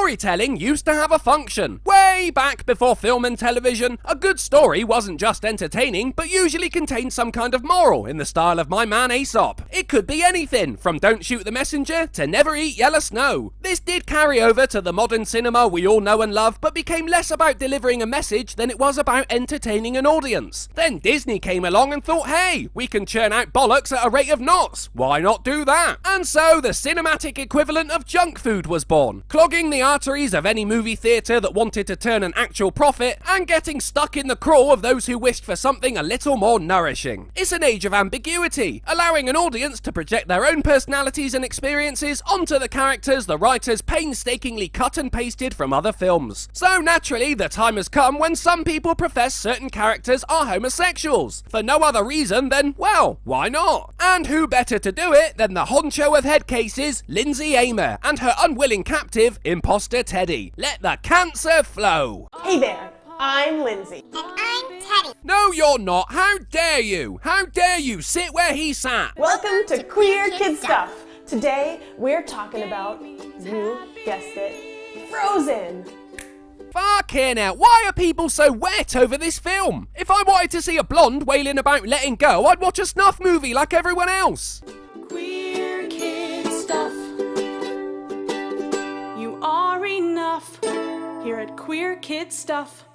Storytelling used to have a function. Way back before film and television, a good story wasn't just entertaining, but usually contained some kind of moral in the style of my man Aesop. It could be anything, from Don't Shoot the Messenger to Never Eat Yellow Snow. This did carry over to the modern cinema we all know and love, but became less about delivering a message than it was about entertaining an audience. Then Disney came along and thought, hey, we can churn out bollocks at a rate of knots. Why not do that? And so the cinematic equivalent of junk food was born, clogging the arteries of any movie theatre that wanted to turn an actual profit, and getting stuck in the craw of those who wished for something a little more nourishing. It's an age of ambiguity, allowing an audience to project their own personalities and experiences onto the characters the writers painstakingly cut and pasted from other films. So naturally, the time has come when some people profess certain characters are homosexuals, for no other reason than, well, why not? And who better to do it than the honcho of head cases, Lindsay Amer, and her unwilling captive, imposter Teddy. Let the cancer flow! Hey there, I'm Lindsay. And I'm Teddy. No, you're not. How dare you? How dare you sit where he sat? Welcome to Queer Kid Stuff. Today, we're talking about, you guessed it, Frozen. Fucking hell, why are people so wet over this film? If I wanted to see a blonde wailing about letting go, I'd watch a snuff movie like everyone else. Queer Kid Stuff. You are enough here at Queer Kid Stuff.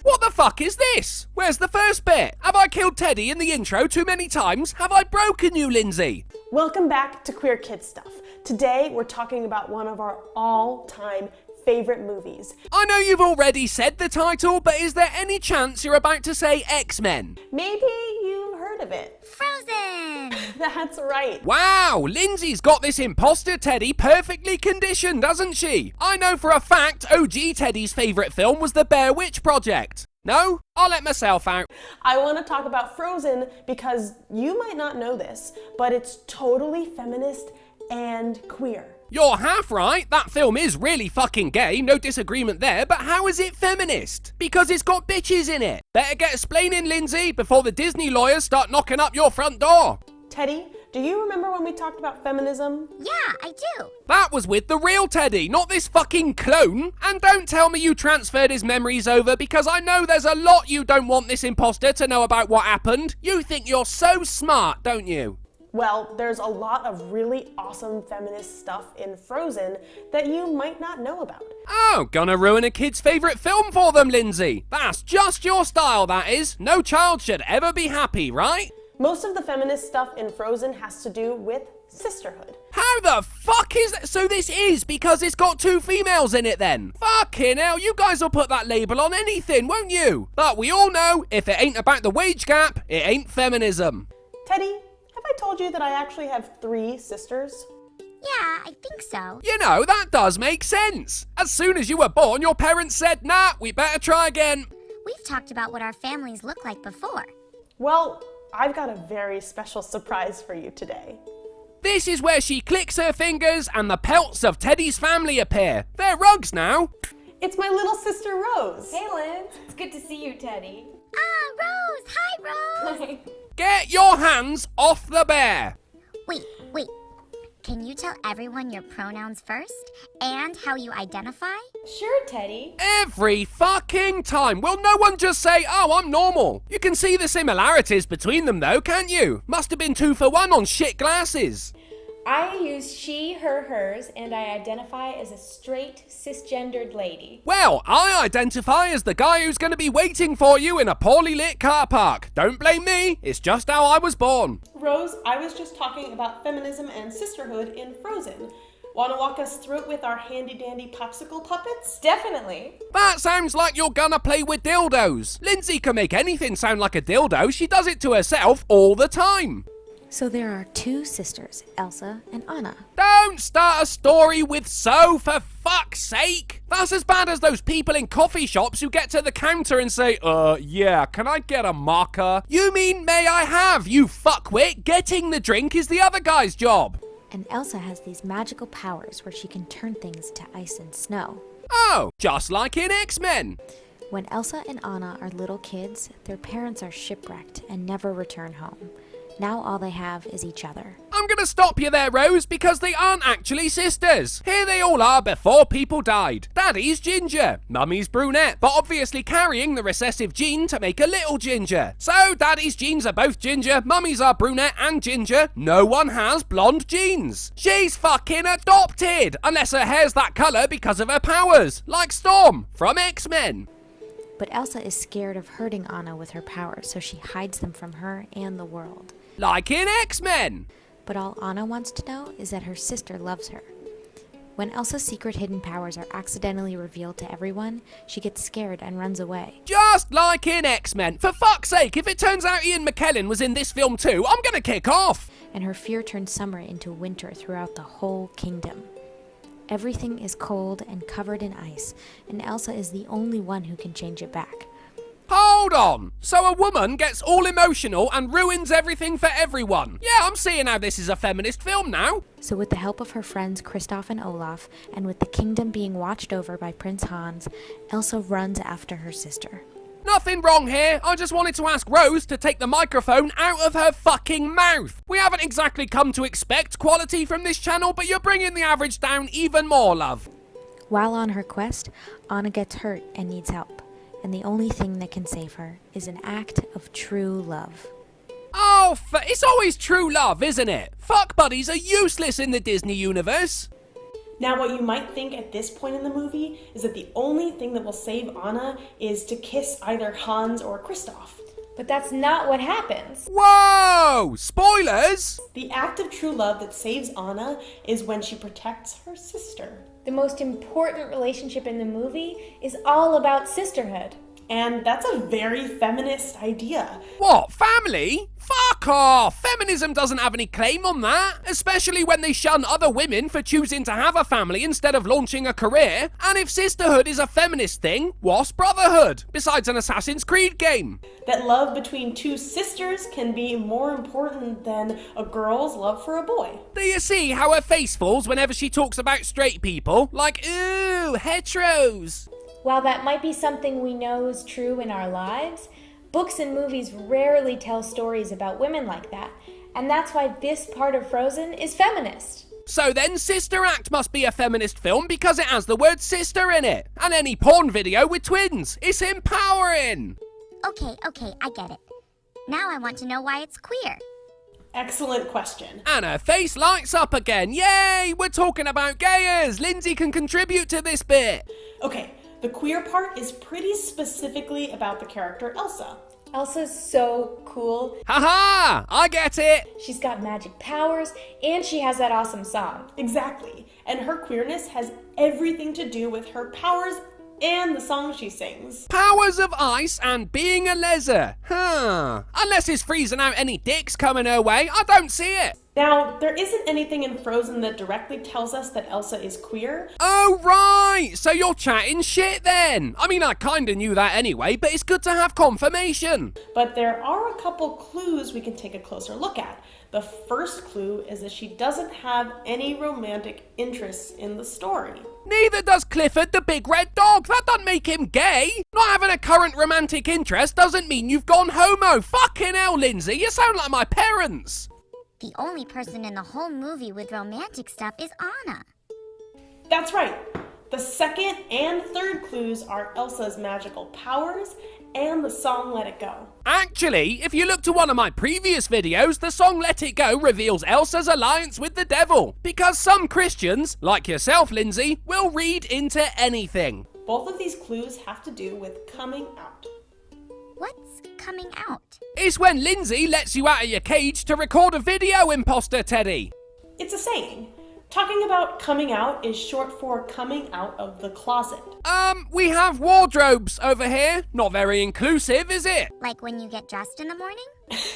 What the fuck is this? Where's the first bit? Have I killed Teddy in the intro too many times? Have I broken you, Lindsay? Welcome back to Queer Kid Stuff. Today, we're talking about one of our all-time favorite movies. I know you've already said the title, but is there any chance you're about to say X-Men? Maybe you've heard of it. Frozen. That's right. Wow, Lindsay's got this imposter Teddy perfectly conditioned, hasn't she? I know for a fact OG Teddy's favourite film was The Blair Witch Project. No? I'll let myself out. I want to talk about Frozen because you might not know this, but it's totally feminist and queer. You're half right, that film is really fucking gay, no disagreement there, but how is it feminist? Because it's got bitches in it. Better get explaining, Lindsay, before the Disney lawyers start knocking up your front door. Teddy, do you remember when we talked about feminism? Yeah, I do. That was with the real Teddy, not this fucking clone. And don't tell me you transferred his memories over, because I know there's a lot you don't want this imposter to know about what happened. You think you're so smart, don't you? Well, there's a lot of really awesome feminist stuff in Frozen that you might not know about. Oh, gonna ruin a kid's favourite film for them, Lindsay. That's just your style, that is. No child should ever be happy, right? Most of the feminist stuff in Frozen has to do with sisterhood. How the fuck is that? So this is because it's got two females in it then? Fucking hell, you guys will put that label on anything, won't you? But we all know, if it ain't about the wage gap, it ain't feminism. Teddy, have I told you that I actually have 3 sisters? Yeah, I think so. You know, that does make sense. As soon as you were born, your parents said, nah, we better try again. We've talked about what our families look like before. Well, I've got a very special surprise for you today. This is where she clicks her fingers and the pelts of Teddy's family appear. They're rugs now. It's my little sister Rose. Hey, Liz. It's good to see you, Teddy. Ah, Rose! Hi, Rose! Get your hands off the bear. Wait. Can you tell everyone your pronouns first? And how you identify? Sure, Teddy. Every fucking time. Will no one just say, oh, I'm normal? You can see the similarities between them though, can't you? Must have been 2 for 1 on shit glasses. I use she, her, hers, and I identify as a straight, cisgendered lady. Well, I identify as the guy who's going to be waiting for you in a poorly lit car park. Don't blame me, it's just how I was born. Rose, I was just talking about feminism and sisterhood in Frozen. Want to walk us through it with our handy-dandy popsicle puppets? Definitely. That sounds like you're gonna play with dildos. Lindsay can make anything sound like a dildo. She does it to herself all the time. So there are 2 sisters, Elsa and Anna. Don't start a story with so, for fuck's sake. That's as bad as those people in coffee shops who get to the counter and say, yeah, can I get a marker? You mean may I have, you fuckwit? Getting the drink is the other guy's job. And Elsa has these magical powers where she can turn things to ice and snow. Oh, just like in X-Men. When Elsa and Anna are little kids, their parents are shipwrecked and never return home. Now all they have is each other. I'm gonna stop you there, Rose, because they aren't actually sisters. Here they all are before people died. Daddy's ginger, Mummy's brunette, but obviously carrying the recessive gene to make a little ginger. So Daddy's genes are both ginger, Mummy's are brunette and ginger. No one has blonde genes. She's fucking adopted, unless her hair's that colour because of her powers, like Storm from X-Men. But Elsa is scared of hurting Anna with her powers, so she hides them from her and the world. Like in X-Men. But all Anna wants to know is that her sister loves her. When Elsa's secret hidden powers are accidentally revealed to everyone, she gets scared and runs away. Just like in X-Men. For fuck's sake, if it turns out Ian McKellen was in this film too, I'm gonna kick off. And her fear turns summer into winter throughout the whole kingdom. Everything is cold and covered in ice, and Elsa is the only one who can change it back. Hold on. So a woman gets all emotional and ruins everything for everyone. Yeah, I'm seeing how this is a feminist film now. So with the help of her friends Kristoff and Olaf, and with the kingdom being watched over by Prince Hans, Elsa runs after her sister. Nothing wrong here. I just wanted to ask Rose to take the microphone out of her fucking mouth. We haven't exactly come to expect quality from this channel, but you're bringing the average down even more, love. While on her quest, Anna gets hurt and needs help. And the only thing that can save her is an act of true love. Oh, it's always true love, isn't it? Fuck buddies are useless in the Disney universe. Now, what you might think at this point in the movie is that the only thing that will save Anna is to kiss either Hans or Kristoff. But that's not what happens. Whoa! Spoilers! The act of true love that saves Anna is when she protects her sister. The most important relationship in the movie is all about sisterhood. And that's a very feminist idea. What, family? Fuck off! Feminism doesn't have any claim on that, especially when they shun other women for choosing to have a family instead of launching a career. And if sisterhood is a feminist thing, what's brotherhood? Besides an Assassin's Creed game. That love between two sisters can be more important than a girl's love for a boy. Do you see how her face falls whenever she talks about straight people? Like, ooh, heteros. While that might be something we know is true in our lives, books and movies rarely tell stories about women like that, and that's why this part of Frozen is feminist. So then Sister Act must be a feminist film because it has the word sister in it. And any porn video with twins. It's empowering. Okay, I get it. Now I want to know why it's queer. Excellent question. And her face lights up again. Yay, we're talking about gayers. Lindsay can contribute to this bit. Okay, the queer part is pretty specifically about the character Elsa. Elsa's so cool. Haha, I get it. She's got magic powers, and she has that awesome song. Exactly. And her queerness has everything to do with her powers and the song she sings. Powers of ice and being a lezer. Huh. Unless it's freezing out any dicks coming her way, I don't see it. Now, there isn't anything in Frozen that directly tells us that Elsa is queer. Oh, right. So you're chatting shit then. I mean, I kinda knew that anyway, but it's good to have confirmation. But there are a couple clues we can take a closer look at. The first clue is that she doesn't have any romantic interests in the story. Neither does Clifford the big red dog. That doesn't make him gay. Not having a current romantic interest doesn't mean you've gone homo. Fucking hell, Lindsay. You sound like my parents. The only person in the whole movie with romantic stuff is Anna. That's right. The second and third clues are Elsa's magical powers and the song Let It Go. Actually, if you look to one of my previous videos, the song Let It Go reveals Elsa's alliance with the devil. Because some Christians, like yourself, Lindsay, will read into anything. Both of these clues have to do with coming out. What's coming out? It's when Lindsay lets you out of your cage to record a video, imposter Teddy. It's a saying. Talking about coming out is short for coming out of the closet. We have wardrobes over here. Not very inclusive, is it? Like when you get dressed in the morning?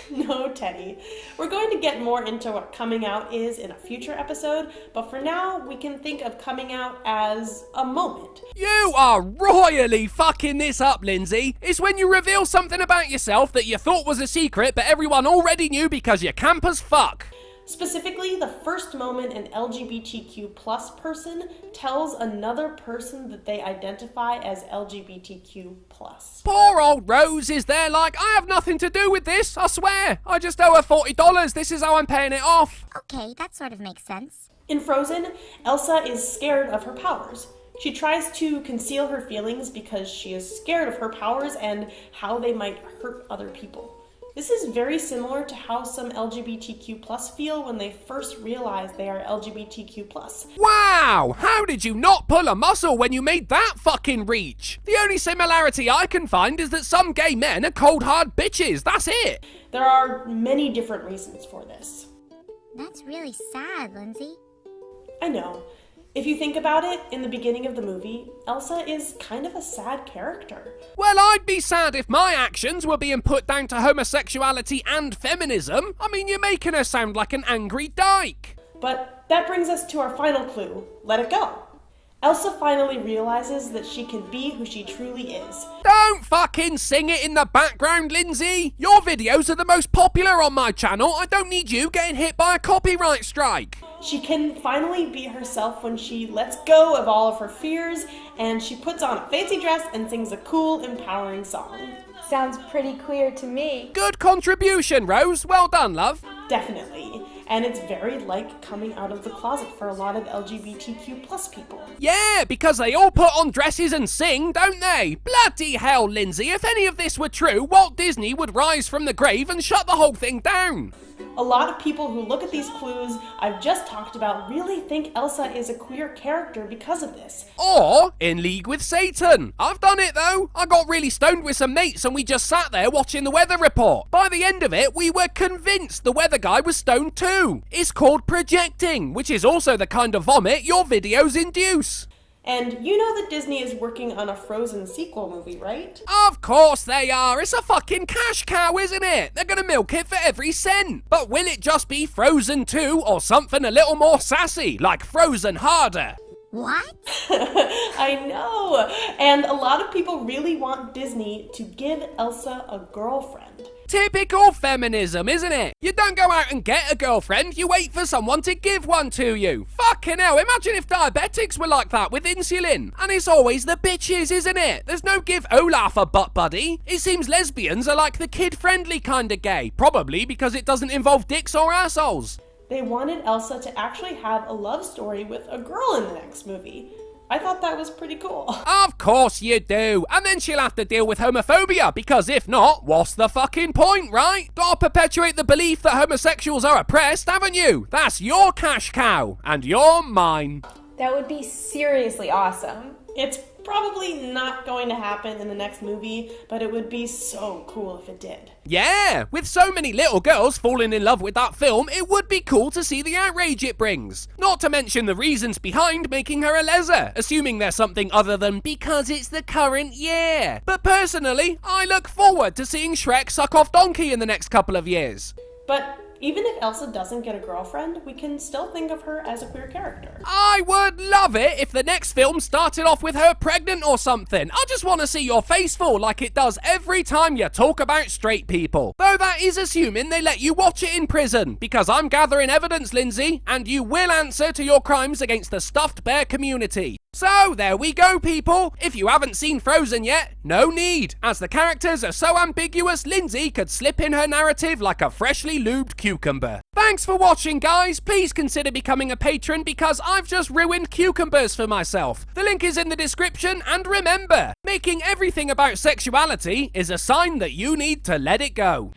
No, Teddy. We're going to get more into what coming out is in a future episode, but for now, we can think of coming out as a moment. You are royally fucking this up, Lindsay. It's when you reveal something about yourself that you thought was a secret, but everyone already knew because you're camp as fuck. Specifically, the first moment an LGBTQ plus person tells another person that they identify as LGBTQ plus. Poor old Rose is there like, I have nothing to do with this, I swear. I just owe her $40, this is how I'm paying it off. Okay, that sort of makes sense. In Frozen, Elsa is scared of her powers. She tries to conceal her feelings because she is scared of her powers and how they might hurt other people. This is very similar to how some LGBTQ plus feel when they first realize they are LGBTQ plus. Wow, how did you not pull a muscle when you made that fucking reach? The only similarity I can find is that some gay men are cold hard bitches, that's it. There are many different reasons for this. That's really sad, Lindsay. I know. If you think about it, in the beginning of the movie, Elsa is kind of a sad character. Well, I'd be sad if my actions were being put down to homosexuality and feminism. I mean, you're making her sound like an angry dyke. But that brings us to our final clue, let it go. Elsa finally realizes that she can be who she truly is. Don't fucking sing it in the background, Lindsay. Your videos are the most popular on my channel. I don't need you getting hit by a copyright strike. She can finally be herself when she lets go of all of her fears and she puts on a fancy dress and sings a cool, empowering song. Sounds pretty queer to me. Good contribution, Rose. Well done, love. Definitely. And it's very like coming out of the closet for a lot of LGBTQ plus people. Yeah, because they all put on dresses and sing, don't they? Bloody hell, Lindsay. If any of this were true, Walt Disney would rise from the grave and shut the whole thing down. A lot of people who look at these clues I've just talked about really think Elsa is a queer character because of this. Or in league with Satan. I've done it though. I got really stoned with some mates and we just sat there watching the weather report. By the end of it, we were convinced the weather guy was stoned too. It's called projecting, which is also the kind of vomit your videos induce. And you know that Disney is working on a Frozen sequel movie, right? Of course they are. It's a fucking cash cow, isn't it? They're gonna milk it for every cent. But will it just be Frozen 2 or something a little more sassy, like Frozen Harder? What? I know! And a lot of people really want Disney to give Elsa a girlfriend. Typical feminism, isn't it? You don't go out and get a girlfriend, you wait for someone to give one to you. Fucking hell, imagine if diabetics were like that with insulin. And it's always the bitches, isn't it? There's no give Olaf a butt buddy. It seems lesbians are like the kid-friendly kind of gay, probably because it doesn't involve dicks or assholes. They wanted Elsa to actually have a love story with a girl in the next movie. I thought that was pretty cool. Of course you do. And then she'll have to deal with homophobia, because if not, what's the fucking point, right? Gotta perpetuate the belief that homosexuals are oppressed, haven't you? That's your cash cow, and you're mine. That would be seriously awesome. It's probably not going to happen in the next movie, but it would be so cool if it did. Yeah, with so many little girls falling in love with that film, it would be cool to see the outrage it brings. Not to mention the reasons behind making her a leser, assuming there's something other than because it's the current year. But personally, I look forward to seeing Shrek suck off Donkey in the next couple of years. But even if Elsa doesn't get a girlfriend, we can still think of her as a queer character. I would love it if the next film started off with her pregnant or something. I just want to see your face fall like it does every time you talk about straight people. Though that is assuming they let you watch it in prison, because I'm gathering evidence, Lindsay, and you will answer to your crimes against the stuffed bear community. So, there we go, people. If you haven't seen Frozen yet, no need. As the characters are so ambiguous, Lindsay could slip in her narrative like a freshly lubed cucumber. Thanks for watching, guys. Please consider becoming a patron because I've just ruined cucumbers for myself. The link is in the description, and remember, making everything about sexuality is a sign that you need to let it go.